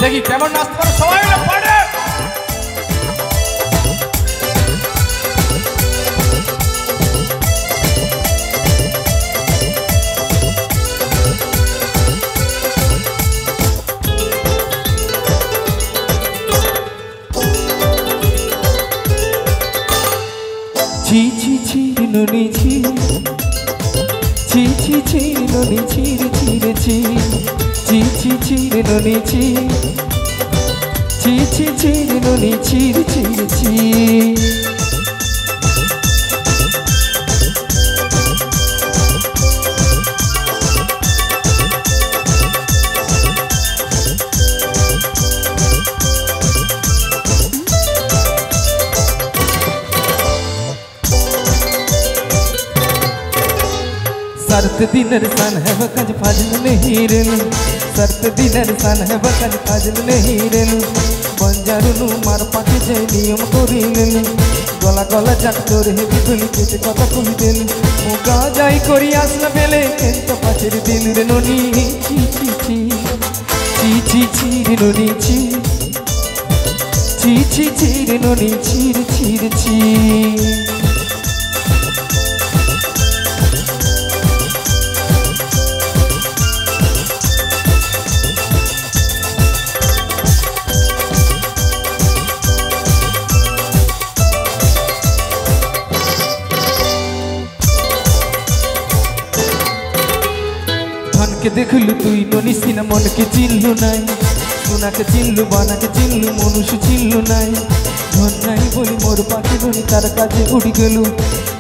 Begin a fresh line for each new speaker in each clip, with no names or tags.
দেখি কেমন নাচতে পারো সবাই মিলে পারে।
ছি ছি ছি নুনি ছি, ছি ছি ছি নুনি ছি রে ছি রে ছি, ছি ছি ছি নুনি ছি, ছি ছি ছি নুনি ছি রে ছি রে ছি। सरत दिनर सन है बकज फाजल नहीं रेल, सरत दिनर सन है बकज फाजल नहीं रेल, बंजारुनु मार पाके जाय नियम करिलेन, गला गला जाक तोर हे बिगुली केटे कथा कहि देल, मुगा जाई करि आसला बेले केंत पाचेर दिल रे ननी ची ची ची, ची ची ची रे ननी ची, ची ची ची रे ननी ची रे ची रे ची। के देखलु तुई ननी सिना मन के चिन्हलु नाई, सोना के चिन्हलु बाना के चिन्हलु मनुष्य चिन्हलु नाई, धन नाई बोली मोर पाखे ननी तार काजे उड़ी गेलु,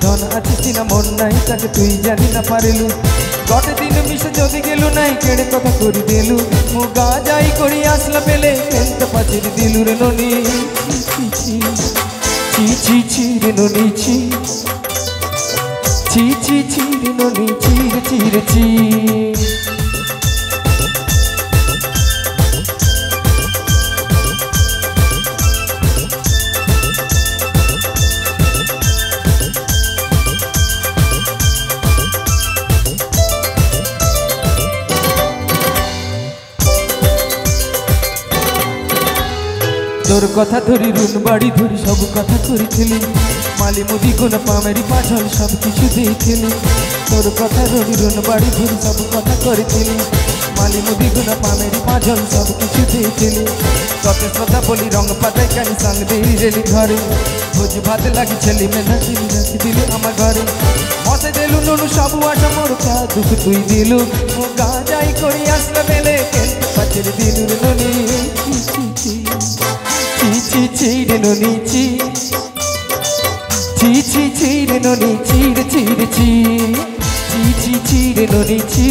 धन आछि सिना मन नाई ताके तुई जानि ना पारिलु, गटे दिन मिशे जदि गेलु नाई केड़े कथा करि देलु, मो गा जाई करि आसला पेले केंत पाचिर दिलु रे ननी ची ची ची ची ची रे ननी ची, ची ची ची रे ननी ची रे ची रे ची। तोर कथा धरी रुन बाड़ी धरी सब कथा करिथिली, माली मुदी गुण पामेरी पाछल सब किछु देखिली, तोर कथा धरी रुन बाड़ी धरी सब कथा करिथिली, माली मुदी गुण पामेरी पाछल सब किछु देखिली, तते श्रद्धा बोली रंग पाताई कानी संग देई रेली घरे, भोज भात लागी छेली में नाची नाची दिली आमार घरे, मसे देलु नुनु सब आशा मोर का दुख तुई दिलु, मो गा जाई करि आसला बेले केंत पाचेर दिलु रे ननी ची ची ची, ची ची ची रे ननी ची, ची ची ची रे ननी ची रे ची रे ची, ची ची ची रे ननी ची,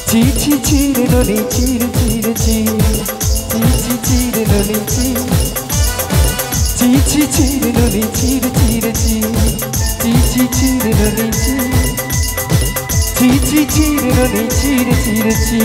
ची ची ची रे ननी ची रे ची रे ची, ची ची ची रे ननी ची, ची ची ची रे ननी ची रे ची रे ची, ची ची ची रे ननी ची, ची ची ची रे ननी ची रे ची रे ची।